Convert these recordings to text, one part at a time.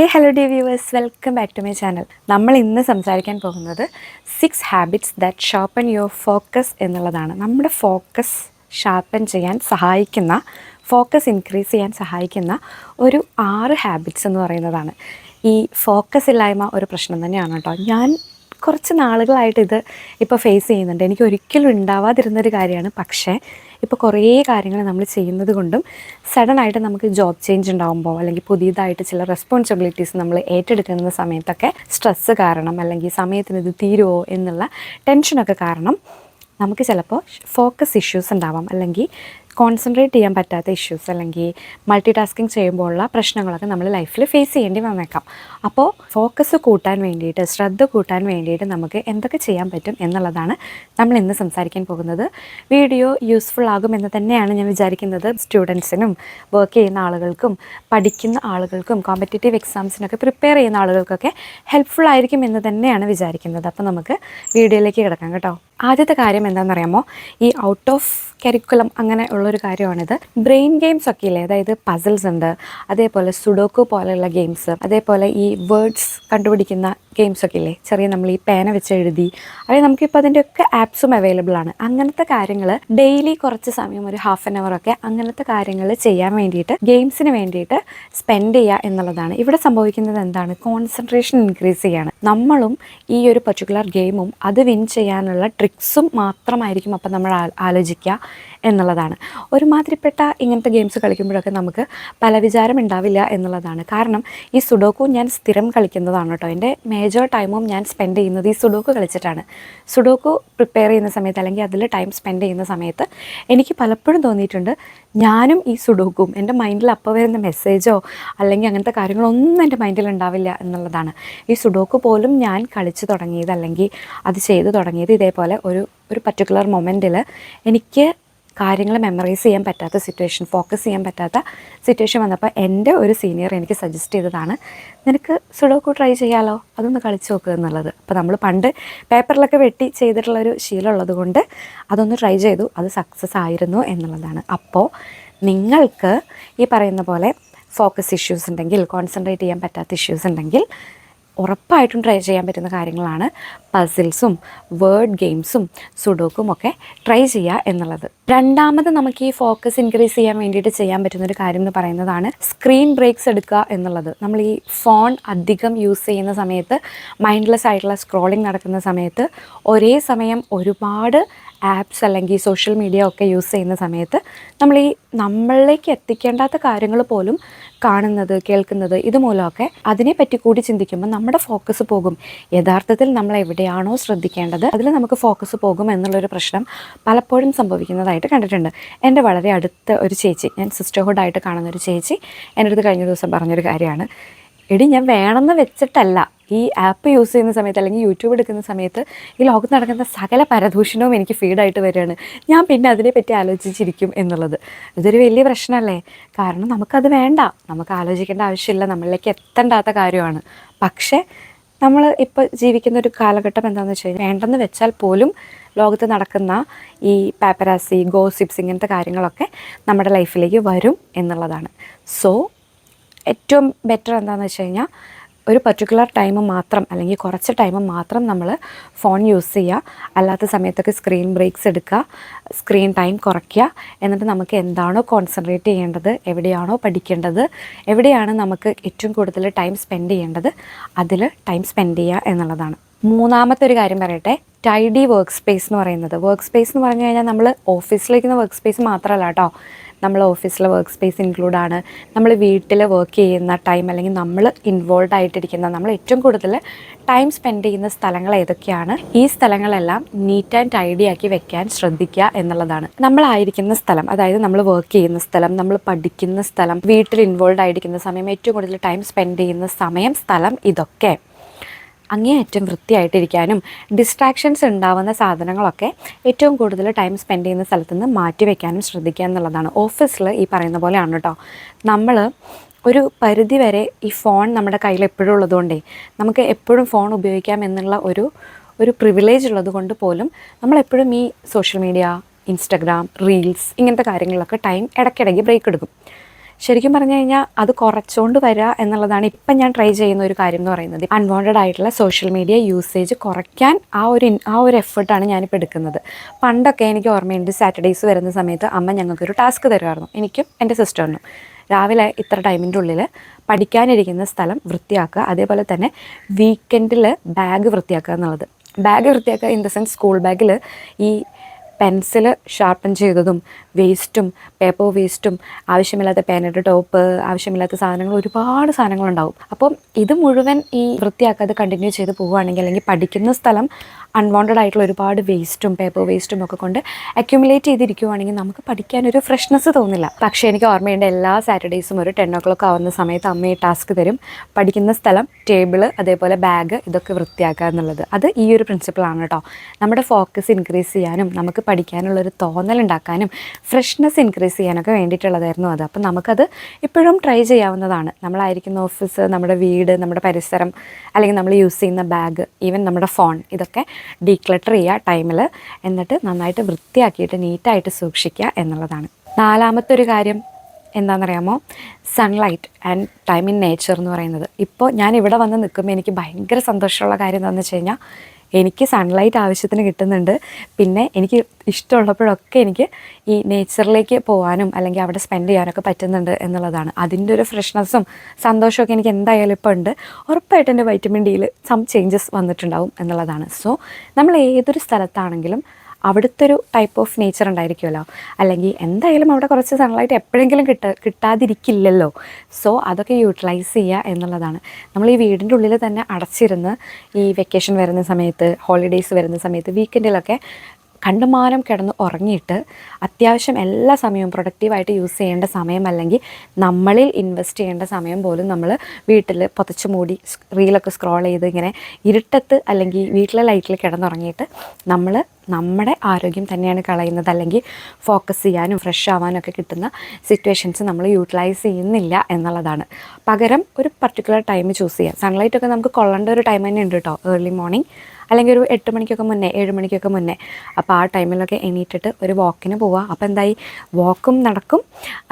Hello dear viewers, welcome back to my channel. നമ്മൾ ഇന്ന് സംസാരിക്കാൻ പോകുന്നത് 6 habits that sharpen your focus എന്നുള്ളതാണ്. നമ്മുടെ ഫോക്കസ് ഷാർപ്പൻ ചെയ്യാൻ സഹായിക്കുന്ന, ഫോക്കസ് ഇൻക്രീസ് ചെയ്യാൻ സഹായിക്കുന്ന ഒരു 6 ഹാബിറ്റ്സ് എന്ന് പറയുന്നതാണ്. ഈ ഫോക്കസ് ഇല്ലായ്മ ഒരു പ്രശ്നം തന്നെയാണ് കേട്ടോ. ഞാൻ കുറച്ച് നാളുകളായിട്ട് ഇത് ഇപ്പോൾ ഫേസ് ചെയ്യുന്നുണ്ട്. എനിക്ക് ഒരിക്കലും ഉണ്ടാവാതിരുന്നൊരു കാര്യമാണ്. പക്ഷേ ഇപ്പോൾ കുറേ കാര്യങ്ങൾ നമ്മൾ ചെയ്യുന്നത് കൊണ്ടും സഡനായിട്ട് നമുക്ക് ജോബ് ചേഞ്ച് ഉണ്ടാകുമ്പോൾ അല്ലെങ്കിൽ പുതിയതായിട്ട് ചില റെസ്പോൺസിബിലിറ്റീസ് നമ്മൾ ഏറ്റെടുക്കുന്ന സമയത്തൊക്കെ സ്ട്രെസ്സ് കാരണം അല്ലെങ്കിൽ സമയത്തിന് ഇത് തീരുമോ എന്നുള്ള ടെൻഷനൊക്കെ കാരണം നമുക്ക് ചിലപ്പോൾ ഫോക്കസ് ഇഷ്യൂസ് ഉണ്ടാവാം, അല്ലെങ്കിൽ കോൺസെൻട്രേറ്റ് ചെയ്യാൻ പറ്റാത്ത ഇഷ്യൂസ്, അല്ലെങ്കിൽ മൾട്ടി ടാസ്കിങ് ചെയ്യുമ്പോഴുള്ള പ്രശ്നങ്ങളൊക്കെ നമ്മൾ ലൈഫിൽ ഫേസ് ചെയ്യേണ്ടി വന്നേക്കാം. അപ്പോൾ ഫോക്കസ് കൂട്ടാൻ വേണ്ടിയിട്ട്, ശ്രദ്ധ കൂട്ടാൻ വേണ്ടിയിട്ട് നമുക്ക് എന്തൊക്കെ ചെയ്യാൻ പറ്റും എന്നുള്ളതാണ് നമ്മൾ ഇന്ന് സംസാരിക്കാൻ പോകുന്നത്. വീഡിയോ യൂസ്ഫുൾ ആകുമെന്ന് തന്നെയാണ് ഞാൻ വിചാരിക്കുന്നത്. സ്റ്റുഡൻസിനും, വർക്ക് ചെയ്യുന്ന ആളുകൾക്കും, പഠിക്കുന്ന ആളുകൾക്കും, കോമ്പറ്റേറ്റീവ് എക്സാംസിനൊക്കെ പ്രിപ്പയർ ചെയ്യുന്ന ആളുകൾക്കൊക്കെ ഹെൽപ്ഫുൾ ആയിരിക്കും എന്ന് തന്നെയാണ് വിചാരിക്കുന്നത്. അപ്പോൾ നമുക്ക് വീഡിയോയിലേക്ക് കിടക്കാം കേട്ടോ. ആദ്യത്തെ കാര്യം എന്താണെന്നറിയാമോ? ഈ ഔട്ട് ഓഫ് കരിക്കുലം അങ്ങനെ ഉള്ളൊരു കാര്യമാണിത്. ബ്രെയിൻ ഗെയിംസ് ഒക്കെ ഇല്ലേ, അതായത് പസിൽസ് ഉണ്ട്, അതേപോലെ സുഡോക്കു പോലെയുള്ള ഗെയിംസ്, അതേപോലെ ഈ വേർഡ്സ് കണ്ടുപിടിക്കുന്ന ഗെയിംസ് ഒക്കെ ഇല്ലേ, ചെറിയ നമ്മൾ ഈ പേന വെച്ച് എഴുതി, അല്ലെങ്കിൽ നമുക്കിപ്പോൾ അതിൻ്റെയൊക്കെ ആപ്സും അവൈലബിൾ ആണ്. അങ്ങനത്തെ കാര്യങ്ങൾ ഡെയിലി കുറച്ച് സമയം, ഒരു ഹാഫ് ആൻ അവർ ഒക്കെ അങ്ങനത്തെ കാര്യങ്ങൾ ചെയ്യാൻ വേണ്ടിയിട്ട്, ഗെയിംസിന് വേണ്ടിയിട്ട് സ്പെൻഡ് ചെയ്യുക എന്നുള്ളതാണ്. ഇവിടെ സംഭവിക്കുന്നത് എന്താണ്? കോൺസെൻട്രേഷൻ ഇൻക്രീസ് ചെയ്യാണ്. നമ്മളും ഈ ഒരു പർട്ടിക്കുലർ ഗെയിമും അത് വിൻ ചെയ്യാനുള്ള ട്രിക്സും മാത്രമായിരിക്കും അപ്പം നമ്മൾ ആലോചിക്കുക എന്നുള്ളതാണ്. ഒരുമാതിരിപ്പെട്ട ഇങ്ങനത്തെ ഗെയിംസ് കളിക്കുമ്പോഴൊക്കെ നമുക്ക് പല വിചാരം ഉണ്ടാവില്ല എന്നുള്ളതാണ്. കാരണം ഈ സുഡോക്കു ഞാൻ സ്ഥിരം കളിക്കുന്നതാണ് കേട്ടോ. എൻ്റെ മേജർ ടൈമും ഞാൻ സ്പെൻഡ് ചെയ്യുന്നത് ഈ സുഡോക്കു കളിച്ചിട്ടാണ്. സുഡോക്കു പ്രിപ്പയർ ചെയ്യുന്ന സമയത്ത്, അല്ലെങ്കിൽ അതിൽ ടൈം സ്പെൻഡ് ചെയ്യുന്ന സമയത്ത് എനിക്ക് പലപ്പോഴും തോന്നിയിട്ടുണ്ട്, ഞാനും ഈ സുഡോക്കും എൻ്റെ മൈൻഡിൽ അപ്പോൾ വരുന്ന മെസ്സേജോ അല്ലെങ്കിൽ അങ്ങനത്തെ കാര്യങ്ങളൊന്നും എൻ്റെ മൈൻഡിൽ ഉണ്ടാവില്ല എന്നുള്ളതാണ്. ഈ സുഡോക്കു പോലും ഞാൻ കളിച്ച് തുടങ്ങിയത്, അല്ലെങ്കിൽ അത് ചെയ്ത് തുടങ്ങിയത് ഇതേപോലെ ഒരു പർട്ടിക്കുലർ മൊമെൻറ്റിൽ എനിക്ക് കാര്യങ്ങൾ മെമ്മറൈസ് ചെയ്യാൻ പറ്റാത്ത സിറ്റുവേഷൻ, ഫോക്കസ് ചെയ്യാൻ പറ്റാത്ത സിറ്റുവേഷൻ വന്നപ്പോൾ എൻ്റെ ഒരു സീനിയർ എനിക്ക് സജസ്റ്റ് ചെയ്തതാണ്, നിനക്ക് സുഡോക്കു ട്രൈ ചെയ്യാമല്ലോ, അതൊന്ന് കളിച്ച് നോക്കുക എന്നുള്ളത്. അപ്പോൾ നമ്മൾ പണ്ട് പേപ്പറിലൊക്കെ വെട്ടി ചെയ്തിട്ടുള്ളൊരു ശീലമുള്ളത് കൊണ്ട് അതൊന്ന് ട്രൈ ചെയ്തു, അത് സക്സസ് ആയിരുന്നു എന്നുള്ളതാണ്. അപ്പോൾ നിങ്ങൾക്ക് ഈ പറയുന്ന പോലെ ഫോക്കസ് ഇഷ്യൂസ് ഉണ്ടെങ്കിൽ, കോൺസെൻട്രേറ്റ് ചെയ്യാൻ പറ്റാത്ത ഇഷ്യൂസ് ഉണ്ടെങ്കിൽ ഉറപ്പായിട്ടും ട്രൈ ചെയ്യാൻ പറ്റുന്ന കാര്യങ്ങളാണ് പസിൽസും വേർഡ് ഗെയിംസും സുഡോക്കും ഒക്കെ ട്രൈ ചെയ്യുക എന്നുള്ളത്. രണ്ടാമത് നമുക്ക് ഈ ഫോക്കസ് ഇൻക്രീസ് ചെയ്യാൻ വേണ്ടിയിട്ട് ചെയ്യാൻ പറ്റുന്നൊരു കാര്യം എന്ന് പറയുന്നതാണ് സ്ക്രീൻ ബ്രേക്സ് എടുക്കുക എന്നുള്ളത്. നമ്മൾ ഈ ഫോൺ അധികം യൂസ് ചെയ്യുന്ന സമയത്ത്, മൈൻഡ്ലെസ് ആയിട്ടുള്ള സ്ക്രോളിംഗ് നടക്കുന്ന സമയത്ത്, ഒരേ സമയം ഒരുപാട് ആപ്സ് അല്ലെങ്കിൽ സോഷ്യൽ മീഡിയ ഒക്കെ യൂസ് ചെയ്യുന്ന സമയത്ത് നമ്മളിലേക്ക് എത്തിക്കേണ്ടാത്ത കാര്യങ്ങൾ പോലും കാണുന്നത്, കേൾക്കുന്നത്, ഇതുമൂലമൊക്കെ അതിനെപ്പറ്റി കൂടി ചിന്തിക്കുമ്പോൾ നമ്മുടെ ഫോക്കസ് പോകും. യഥാർത്ഥത്തിൽ നമ്മൾ എവിടെയാണോ ശ്രദ്ധിക്കേണ്ടത് അതിൽ നമുക്ക് ഫോക്കസ് പോകും എന്നുള്ളൊരു പ്രശ്നം പലപ്പോഴും സംഭവിക്കുന്നതായിട്ട് കണ്ടിട്ടുണ്ട്. എൻ്റെ വളരെ അടുത്ത ഒരു ചേച്ചി, ഞാൻ സിസ്റ്റർഹുഡായിട്ട് കാണുന്നൊരു ചേച്ചി എൻ്റെ അടുത്ത് കഴിഞ്ഞ ദിവസം പറഞ്ഞൊരു കാര്യമാണ്, എടി ഞാൻ വേണമെന്ന് വെച്ചിട്ടല്ല ഈ ആപ്പ് യൂസ് ചെയ്യുന്ന സമയത്ത് അല്ലെങ്കിൽ യൂട്യൂബ് എടുക്കുന്ന സമയത്ത് ഈ ലോകത്ത് നടക്കുന്ന സകല പരദൂഷണവും എനിക്ക് ഫീഡായിട്ട് വരികയാണ്, ഞാൻ പിന്നെ അതിനെപ്പറ്റി ആലോചിച്ചിരിക്കും എന്നുള്ളത്. ഇതൊരു വലിയ പ്രശ്നമല്ലേ? കാരണം നമുക്കത് വേണ്ട, നമുക്ക് ആലോചിക്കേണ്ട ആവശ്യമില്ല, നമ്മളിലേക്ക് എത്തേണ്ടാത്ത കാര്യമാണ്. പക്ഷേ നമ്മൾ ഇപ്പോൾ ജീവിക്കുന്ന ഒരു കാലഘട്ടം എന്താണെന്ന് വെച്ച് കഴിഞ്ഞാൽ, വേണ്ടെന്ന് വെച്ചാൽ പോലും ലോകത്ത് നടക്കുന്ന ഈ പാപ്പരാസി, ഗോസിപ്സ്, ഇങ്ങനത്തെ കാര്യങ്ങളൊക്കെ നമ്മുടെ ലൈഫിലേക്ക് വരും എന്നുള്ളതാണ്. സോ ഏറ്റവും ബെറ്റർ എന്താണെന്ന് വെച്ച് കഴിഞ്ഞാൽ, ഒരു പർട്ടിക്കുലർ ടൈം മാത്രം, അല്ലെങ്കിൽ കുറച്ച് ടൈം മാത്രം നമ്മൾ ഫോൺ യൂസ് ചെയ്യുക. അല്ലാത്ത സമയത്തൊക്കെ സ്ക്രീൻ ബ്രേക്സ് എടുക്കുക, സ്ക്രീൻ ടൈം കുറയ്ക്കുക. എന്നിട്ട് നമുക്ക് എന്താണോ കോൺസെൻട്രേറ്റ് ചെയ്യേണ്ടത്, എവിടെയാണോ പഠിക്കേണ്ടത്, എവിടെയാണ് നമുക്ക് ഏറ്റവും കൂടുതൽ ടൈം സ്പെൻഡ് ചെയ്യേണ്ടത്, അതിൽ ടൈം സ്പെൻഡ് ചെയ്യുക എന്നുള്ളതാണ്. മൂന്നാമത്തെ ഒരു കാര്യം പറയട്ടെ, ടൈഡി വർക്ക് സ്പേസ് എന്ന് പറയുന്നത്. വർക്ക് സ്പേസ് എന്ന് പറഞ്ഞു കഴിഞ്ഞാൽ നമ്മൾ ഓഫീസിലേക്കുന്ന വർക്ക് സ്പേസ് മാത്രമല്ല കേട്ടോ. നമ്മൾ ഓഫീസിലെ വർക്ക് സ്പേസ് ഇൻക്ലൂഡാണ് നമ്മൾ വീട്ടിൽ വർക്ക് ചെയ്യുന്ന ടൈം, അല്ലെങ്കിൽ നമ്മൾ ഇൻവോൾവ് ആയിട്ടിരിക്കുന്ന, നമ്മൾ ഏറ്റവും കൂടുതൽ ടൈം സ്പെൻഡ് ചെയ്യുന്ന സ്ഥലങ്ങൾ ഏതൊക്കെയാണ്, ഈ സ്ഥലങ്ങളെല്ലാം നീറ്റ് ആൻഡ് ടൈഡി ആക്കി വെക്കാൻ ശ്രദ്ധിക്കുക എന്നുള്ളതാണ്. നമ്മളായിരിക്കുന്ന സ്ഥലം, അതായത് നമ്മൾ വർക്ക് ചെയ്യുന്ന സ്ഥലം, നമ്മൾ പഠിക്കുന്ന സ്ഥലം, വീട്ടിൽ ഇൻവോൾവ് ആയിരിക്കുന്ന സമയം, ഏറ്റവും കൂടുതൽ ടൈം സ്പെൻഡ് ചെയ്യുന്ന സമയം, സ്ഥലം, ഇതൊക്കെ അങ്ങേയറ്റം വൃത്തിയായിട്ടിരിക്കാനും ഡിസ്ട്രാക്ഷൻസ് ഉണ്ടാവുന്ന സാധനങ്ങളൊക്കെ ഏറ്റവും കൂടുതൽ ടൈം സ്പെൻഡ് ചെയ്യുന്ന സ്ഥലത്ത് നിന്ന് മാറ്റി വയ്ക്കാനും ശ്രദ്ധിക്കുക എന്നുള്ളതാണ്. ഓഫീസിൽ ഈ പറയുന്ന പോലെയാണ് കേട്ടോ. നമ്മൾ ഒരു പരിധി വരെ ഈ ഫോൺ നമ്മുടെ കയ്യിൽ എപ്പോഴും ഉള്ളതുകൊണ്ടേ, നമുക്ക് എപ്പോഴും ഫോൺ ഉപയോഗിക്കാം എന്നുള്ള ഒരു പ്രിവിലേജ് ഉള്ളത് കൊണ്ട് പോലും നമ്മളെപ്പോഴും ഈ സോഷ്യൽ മീഡിയ, ഇൻസ്റ്റഗ്രാം, റീൽസ്, ഇങ്ങനത്തെ കാര്യങ്ങളിലൊക്കെ ടൈം ഇടയ്ക്കിടയ്ക്ക് ബ്രേക്ക് എടുക്കും. ശരിക്കും പറഞ്ഞു കഴിഞ്ഞാൽ അത് കുറച്ചുകൊണ്ട് വരിക എന്നുള്ളതാണ് ഇപ്പം ഞാൻ ട്രൈ ചെയ്യുന്ന ഒരു കാര്യം എന്ന് പറയുന്നത്. അൺവാണ്ടഡ് ആയിട്ടുള്ള സോഷ്യൽ മീഡിയ യൂസേജ് കുറയ്ക്കാൻ ആ ഒരു എഫേർട്ടാണ് ഞാനിപ്പോൾ എടുക്കുന്നത്. പണ്ടൊക്കെ എനിക്ക് ഓർമ്മയുണ്ട്, സാറ്റർഡേയ്സ് വരുന്ന സമയത്ത് അമ്മ ഞങ്ങൾക്കൊരു ടാസ്ക് തരുമായിരുന്നു, എനിക്കും എൻ്റെ സിസ്റ്ററിനും. രാവിലെ ഇത്ര ടൈമിൻ്റെ ഉള്ളിൽ പഠിക്കാനിരിക്കുന്ന സ്ഥലം വൃത്തിയാക്കുക, അതേപോലെ തന്നെ വീക്കെൻഡിൽ ബാഗ് വൃത്തിയാക്കുക എന്നുള്ളത്. ബാഗ് വൃത്തിയാക്കുക ഇൻ ദ സെൻസ് സ്കൂൾ ബാഗിൽ ഈ പെൻസിൽ ഷാർപ്പൻ ചെയ്തതും വേസ്റ്റും പേപ്പർ വേസ്റ്റും ആവശ്യമില്ലാത്ത പേനയുടെ ടോപ്പ്, ആവശ്യമില്ലാത്ത സാധനങ്ങൾ, ഒരുപാട് സാധനങ്ങളുണ്ടാവും. അപ്പം ഇത് മുഴുവൻ ഈ വൃത്തിയാക്കാതെ കണ്ടിന്യൂ ചെയ്ത് പോവുകയാണെങ്കിൽ, അല്ലെങ്കിൽ പഠിക്കുന്ന സ്ഥലം അൺവാണ്ടഡ് ആയിട്ടുള്ള ഒരുപാട് വേസ്റ്റും പേപ്പർ വേസ്റ്റും ഒക്കെ കൊണ്ട് അക്യുമുലേറ്റ് ചെയ്തിരിക്കുവാണെങ്കിൽ നമുക്ക് പഠിക്കാനൊരു ഫ്രഷ്നെസ് തോന്നില്ല. പക്ഷേ എനിക്ക് ഓർമ്മയുണ്ട്, എല്ലാ സാറ്റർഡേയ്സും ഒരു 10 o'clock ആവുന്ന സമയത്ത് അമ്മ ഈ ടാസ്ക് തരും, പഠിക്കുന്ന സ്ഥലം, ടേബിള്, അതേപോലെ ബാഗ്, ഇതൊക്കെ വൃത്തിയാക്കുക എന്നുള്ളത്. അത് ഈ ഒരു പ്രിൻസിപ്പിളാണ് കേട്ടോ. നമ്മുടെ ഫോക്കസ് ഇൻക്രീസ് ചെയ്യാനും നമുക്ക് പഠിക്കാനുള്ളൊരു തോന്നലുണ്ടാക്കാനും ഫ്രഷ്നെസ് ഇൻക്രീസ് ചെയ്യാനൊക്കെ വേണ്ടിയിട്ടുള്ളതായിരുന്നു അത്. അപ്പം നമുക്കത് ഇപ്പോഴും ട്രൈ ചെയ്യാവുന്നതാണ്. നമ്മളായിരിക്കുന്ന ഓഫീസ്, നമ്മുടെ വീട്, നമ്മുടെ പരിസരം, അല്ലെങ്കിൽ നമ്മൾ യൂസ് ചെയ്യുന്ന ബാഗ്, ഈവൻ നമ്മുടെ ഫോൺ, ഇതൊക്കെ ഡീക്ലട്ടർ ചെയ്യുക ടൈമിൽ, എന്നിട്ട് നന്നായിട്ട് വൃത്തിയാക്കിയിട്ട് നീറ്റായിട്ട് സൂക്ഷിക്കുക എന്നുള്ളതാണ്. നാലാമത്തെ ഒരു കാര്യം എന്താണെന്നറിയാമോ? Sunlight and time in nature എന്ന് പറയുന്നത്. ഇപ്പോൾ ഞാൻ ഇവിടെ വന്ന് നിൽക്കുമ്പോൾ എനിക്ക് ഭയങ്കര സന്തോഷമുള്ള കാര്യം എന്താണെന്ന് വെച്ച് കഴിഞ്ഞാൽ, എനിക്ക് സൺലൈറ്റ് ആവശ്യത്തിന് കിട്ടുന്നുണ്ട്. പിന്നെ എനിക്ക് ഇഷ്ടമുള്ളപ്പോഴൊക്കെ എനിക്ക് ഈ നേച്ചറിലേക്ക് പോകാനും അല്ലെങ്കിൽ അവിടെ സ്പെൻഡ് ചെയ്യാനൊക്കെ പറ്റുന്നുണ്ട് എന്നുള്ളതാണ്. അതിൻ്റെ ഒരു ഫ്രഷ്നെസ്സും സന്തോഷമൊക്കെ എനിക്ക് എന്തായാലും ഇപ്പോൾ ഉണ്ട്. ഉറപ്പായിട്ട് എൻ്റെ വൈറ്റമിൻ ഡിയിൽ സം ചേഞ്ചസ് വന്നിട്ടുണ്ടാവും എന്നുള്ളതാണ്. സോ നമ്മൾ ഏതൊരു സ്ഥലത്താണെങ്കിലും അവിടുത്തെ ഒരു ടൈപ്പ് ഓഫ് നേച്ചർ ഉണ്ടായിരിക്കുമല്ലോ, അല്ലെങ്കിൽ എന്തായാലും അവിടെ കുറച്ച് സൺലൈറ്റ് എപ്പോഴെങ്കിലും കിട്ടാതിരിക്കില്ലല്ലോ. സോ അതൊക്കെ യൂട്ടിലൈസ് ചെയ്യുക എന്നുള്ളതാണ്. നമ്മൾ ഈ വീടിൻ്റെ ഉള്ളിൽ തന്നെ അടച്ചിരുന്ന് ഈ വെക്കേഷൻ വരുന്ന സമയത്ത്, ഹോളിഡേയ്സ് വരുന്ന സമയത്ത്, വീക്കെൻഡിലൊക്കെ കണ്ടുമാനം കിടന്ന് ഉറങ്ങിയിട്ട് അത്യാവശ്യം എല്ലാ സമയവും പ്രൊഡക്റ്റീവായിട്ട് യൂസ് ചെയ്യേണ്ട സമയം, അല്ലെങ്കിൽ നമ്മളിൽ ഇൻവെസ്റ്റ് ചെയ്യേണ്ട സമയം പോലും നമ്മൾ വീട്ടിൽ പുതച്ച് മൂടി റീലൊക്കെ സ്ക്രോൾ ചെയ്ത് ഇങ്ങനെ ഇരുട്ടത്ത് അല്ലെങ്കിൽ വീട്ടിലെ ലൈറ്റിൽ കിടന്നുറങ്ങിയിട്ട് നമ്മൾ നമ്മുടെ ആരോഗ്യം തന്നെയാണ് കളയുന്നത്. അല്ലെങ്കിൽ ഫോക്കസ് ചെയ്യാനും ഫ്രഷ് ആവാനും ഒക്കെ കിട്ടുന്ന സിറ്റുവേഷൻസ് നമ്മൾ യൂട്ടിലൈസ് ചെയ്യുന്നില്ല എന്നുള്ളതാണ്. പകരം ഒരു പർട്ടിക്കുലർ ടൈം ചൂസ് ചെയ്യുക. സൺലൈറ്റൊക്കെ നമുക്ക് കൊള്ളേണ്ട ഒരു ടൈം തന്നെ ഉണ്ട് കേട്ടോ, ഏർലി മോർണിംഗ്, അല്ലെങ്കിൽ ഒരു 8 മണിക്കൊക്കെ മുന്നേ, 7 മണിക്കൊക്കെ മുന്നേ. അപ്പോൾ ആ ടൈമിലൊക്കെ എണീറ്റിട്ട് ഒരു വാക്കിന് പോവുക. അപ്പോൾ എന്തായി, വാക്കും നടക്കും,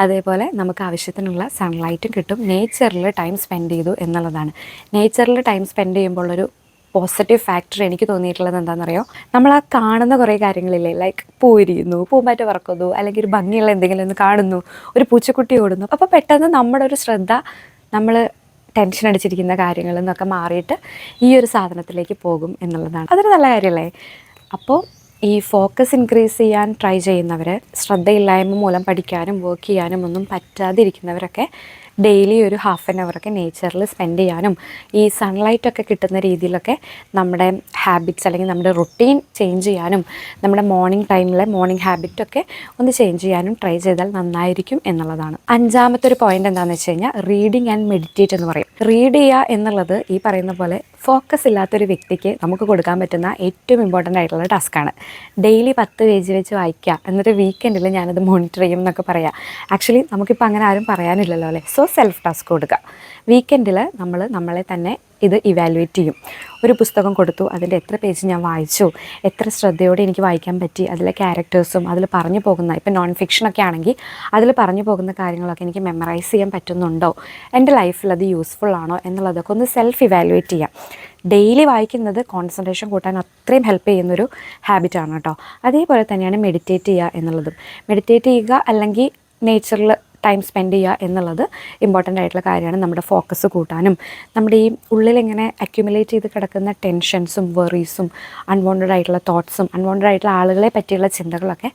അതേപോലെ നമുക്ക് ആവശ്യത്തിനുള്ള സൺലൈറ്റും കിട്ടും. നേച്ചറിൽ ടൈം സ്പെൻഡ് ചെയ്തു എന്നുള്ളതാണ്. നേച്ചറിൽ ടൈം സ്പെൻഡ് ചെയ്യുമ്പോഴൊരു പോസിറ്റീവ് ഫാക്ടർ എനിക്ക് തോന്നിയിട്ടുള്ളത് എന്താണെന്നറിയോ? നമ്മൾ ആ കാണുന്ന കുറേ കാര്യങ്ങളില്ലേ, ലൈക്ക് പൂ വിരിയുന്നു, പൂമ്പാറ്റ പറക്കുന്നു, അല്ലെങ്കിൽ ഒരു ഭംഗിയുള്ള എന്തെങ്കിലും ഒന്ന് കാണുന്നു, ഒരു പൂച്ചക്കുട്ടി ഓടുന്നു. അപ്പോൾ പെട്ടെന്ന് നമ്മുടെ ഒരു ശ്രദ്ധ നമ്മൾ ടെൻഷൻ അടിച്ചിരിക്കുന്ന കാര്യങ്ങളിൽ നിന്നൊക്കെ മാറിയിട്ട് ഈ ഒരു സാധനത്തിലേക്ക് പോകും എന്നുള്ളതാണ്. അതൊരു നല്ല കാര്യമല്ലേ? അപ്പോൾ ഈ ഫോക്കസ് ഇൻക്രീസ് ചെയ്യാൻ ട്രൈ ചെയ്യുന്നവർ, ശ്രദ്ധയില്ലായ്മ മൂലം പഠിക്കാനും വർക്ക് ചെയ്യാനും ഒന്നും പറ്റാതിരിക്കുന്നവരൊക്കെ ഡെയിലി ഒരു ഹാഫ് ആൻ അവറൊക്കെ നേച്ചറിൽ സ്പെൻഡ് ചെയ്യാനും ഈ സൺലൈറ്റൊക്കെ കിട്ടുന്ന രീതിയിലൊക്കെ നമ്മുടെ ഹാബിറ്റ്സ് അല്ലെങ്കിൽ നമ്മുടെ റുട്ടീൻ ചേഞ്ച് ചെയ്യാനും നമ്മുടെ മോർണിംഗ് ടൈമിലെ മോർണിംഗ് ഹാബിറ്റൊക്കെ ഒന്ന് ചേഞ്ച് ചെയ്യാനും ട്രൈ ചെയ്താൽ നന്നായിരിക്കും എന്നുള്ളതാണ്. അഞ്ചാമത്തെ ഒരു പോയിന്റ് എന്താണെന്ന് വെച്ച് കഴിഞ്ഞാൽ റീഡിങ് ആൻഡ് മെഡിറ്റേറ്റ് എന്ന് പറയും. റീഡ് ചെയ്യുക എന്നുള്ളത് ഈ പറയുന്ന പോലെ ഫോക്കസ് ഇല്ലാത്തൊരു വ്യക്തിക്ക് നമുക്ക് കൊടുക്കാൻ പറ്റുന്ന ഏറ്റവും ഇമ്പോർട്ടൻ്റ് ആയിട്ടുള്ള ടാസ്ക്കാണ്. ഡെയിലി 10 പേജ് വെച്ച് വായിക്കുക, എന്നിട്ട് വീക്കെൻഡിൽ ഞാനത് മോണിറ്റർ ചെയ്യും എന്നൊക്കെ പറയാം. ആക്ച്വലി നമുക്കിപ്പോൾ അങ്ങനെ ആരും പറയാനില്ലല്ലോ അല്ലേ? സോ സെൽഫ് ടാസ്ക് കൊടുക്കുക. വീക്കെൻഡിൽ നമ്മളെ തന്നെ ഇത് ഇവാലുവേറ്റ് ചെയ്യും. ഒരു പുസ്തകം കൊടുത്തു, അതിൻ്റെ എത്ര പേജ് ഞാൻ വായിച്ചു, എത്ര ശ്രദ്ധയോടെ എനിക്ക് വായിക്കാൻ പറ്റി, അതിലെ ക്യാരക്ടേഴ്സും അതിൽ പറഞ്ഞു പോകുന്ന, ഇപ്പം നോൺ ഫിക്ഷനൊക്കെ ആണെങ്കിൽ അതിൽ പറഞ്ഞു പോകുന്ന കാര്യങ്ങളൊക്കെ എനിക്ക് മെമ്മറൈസ് ചെയ്യാൻ പറ്റുന്നുണ്ടോ, എൻ്റെ ലൈഫിൽ അത് യൂസ്ഫുൾ ആണോ എന്നുള്ളതൊക്കെ ഒന്ന് സെൽഫ് ഇവാലുവേറ്റ് ചെയ്യാം. ഡെയിലി വായിക്കുന്നത് കോൺസെൻട്രേഷൻ കൂട്ടാൻ അത്രയും ഹെൽപ്പ് ചെയ്യുന്നൊരു ഹാബിറ്റാണ് കേട്ടോ. അതേപോലെ തന്നെയാണ് മെഡിറ്റേറ്റ് ചെയ്യുക എന്നുള്ളതും. മെഡിറ്റേറ്റ് ചെയ്യുക അല്ലെങ്കിൽ നേച്ചറിൽ ടൈം സ്പെൻഡ് ചെയ്യുക എന്നുള്ളത് ഇമ്പോർട്ടൻ്റ് ആയിട്ടുള്ള കാര്യമാണ്. നമ്മുടെ ഫോക്കസ് കൂട്ടാനും നമ്മുടെ ഈ ഉള്ളിലിങ്ങനെ അക്യുമുലേറ്റ് ചെയ്ത് കിടക്കുന്ന ടെൻഷൻസും വെറീസും അൺവാണ്ടഡ് ആയിട്ടുള്ള തോട്ട്സും അൺവാണ്ടഡ് ആയിട്ടുള്ള ആളുകളെ പറ്റിയുള്ള ചിന്തകളൊക്കെ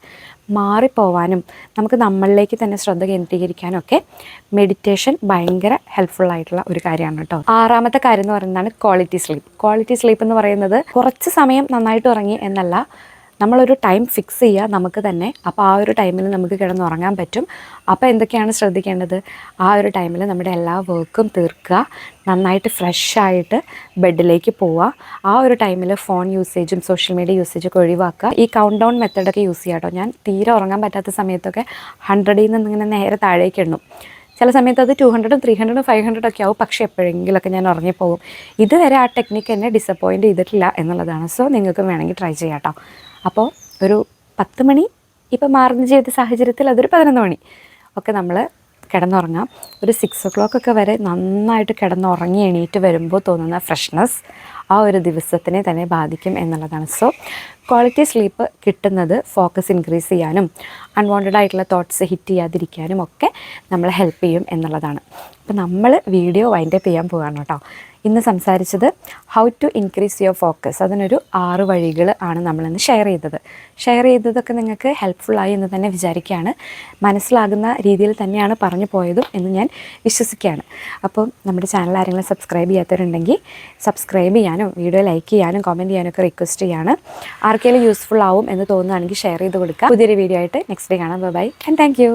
മാറിപ്പോവാനും നമുക്ക് നമ്മളിലേക്ക് തന്നെ ശ്രദ്ധ കേന്ദ്രീകരിക്കാനൊക്കെ മെഡിറ്റേഷൻ ഭയങ്കര ഹെൽപ്ഫുള്ളായിട്ടുള്ള ഒരു കാര്യമാണ് കേട്ടോ. ആറാമത്തെ കാര്യം എന്ന് പറയുന്നതാണ് ക്വാളിറ്റി സ്ലീപ്പ്. ക്വാളിറ്റി സ്ലീപ്പ് എന്ന് പറയുന്നത് കുറച്ച് സമയം നന്നായിട്ട് ഉറങ്ങി എന്നല്ല, നമ്മളൊരു ടൈം ഫിക്സ് ചെയ്യുക നമുക്ക് തന്നെ. അപ്പോൾ ആ ഒരു ടൈമിൽ നമുക്ക് കിടന്നുറങ്ങാൻ പറ്റും. അപ്പോൾ എന്തൊക്കെയാണ് ശ്രദ്ധിക്കേണ്ടത്? ആ ഒരു ടൈമിൽ നമ്മുടെ എല്ലാ വർക്കും തീർക്കുക, നന്നായിട്ട് ഫ്രഷായിട്ട് ബെഡിലേക്ക് പോവുക. ആ ഒരു ടൈമിൽ ഫോൺ യൂസേജും സോഷ്യൽ മീഡിയ യൂസേജൊക്കെ ഒഴിവാക്കുക. ഈ കൗണ്ട് ഡൗൺ മെത്തേഡൊക്കെ യൂസ് ചെയ്യാം കേട്ടോ. ഞാൻ തീരെ ഉറങ്ങാൻ പറ്റാത്ത സമയത്തൊക്കെ 100ൽ നിന്ന് ഇങ്ങനെ നേരെ താഴേക്ക് എണ്ണും. ചില സമയത്ത് അത് 200, 300, 500 ഒക്കെ ആവും. പക്ഷേ എപ്പോഴെങ്കിലുമൊക്കെ ഞാൻ ഉറങ്ങിപ്പോകും. ഇതുവരെ ആ ടെക്നിക്ക് എന്നെ ഡിസപ്പോയിൻറ്റ് ചെയ്തിട്ടില്ല എന്നുള്ളതാണ്. സോ നിങ്ങൾക്ക് വേണമെങ്കിൽ ട്രൈ ചെയ്യാം കേട്ടോ. അപ്പോൾ ഒരു 10 മണി, ഇപ്പോൾ മാറുന്ന ജീവിത സാഹചര്യത്തിൽ അതൊരു 11 മണി ഒക്കെ നമ്മൾ കിടന്നുറങ്ങാം. ഒരു 6 o'clock ഒക്കെ വരെ നന്നായിട്ട് കിടന്നുറങ്ങി എണീറ്റ് വരുമ്പോൾ തോന്നുന്ന ഫ്രഷ്നെസ് ആ ഒരു ദിവസത്തിനെ തന്നെ ബാധിക്കും എന്നുള്ളതാണ്. സോ ക്വാളിറ്റി സ്ലീപ്പ് കിട്ടുന്നത് ഫോക്കസ് ഇൻക്രീസ് ചെയ്യാനും അൺവാണ്ടഡ് ആയിട്ടുള്ള തോട്ട്സ് ഹിറ്റ് ചെയ്യാതിരിക്കാനും ഒക്കെ നമ്മളെ ഹെൽപ്പ് ചെയ്യും എന്നുള്ളതാണ്. അപ്പോൾ നമ്മൾ വീഡിയോ വൈൻഡപ്പ് ചെയ്യാൻ പോവുകയാണ് കേട്ടോ. ഇന്ന് സംസാരിച്ചത് how to increase your focus. അതിനൊരു 6 വഴികൾ ആണ് നമ്മളിന്ന് ഷെയർ ചെയ്തതൊക്കെ നിങ്ങൾക്ക് ഹെൽപ്ഫുള്ളായി എന്ന് തന്നെ വിചാരിക്കുകയാണ്. മനസ്സിലാകുന്ന രീതിയിൽ തന്നെയാണ് പറഞ്ഞു പോയതും എന്ന് ഞാൻ വിശ്വസിക്കുകയാണ്. അപ്പം നമ്മുടെ ചാനൽ ആരെങ്കിലും സബ്സ്ക്രൈബ് ചെയ്യാത്തവരുണ്ടെങ്കിൽ സബ്സ്ക്രൈബ് ചെയ്യാനും വീഡിയോ ലൈക്ക് ചെയ്യാനും കമൻറ്റ് ചെയ്യാനൊക്കെ റിക്വസ്റ്റ് ചെയ്യാണ്. ആർക്കെങ്കിലും യൂസ്ഫുൾ ആവും എന്ന് തോന്നുകയാണെങ്കിൽ ഷെയർ ചെയ്ത് കൊടുക്കുക. പുതിയൊരു വീഡിയോ ആയിട്ട് നെക്സ്റ്റ് ഡേ കാണാം. Bye and thank U.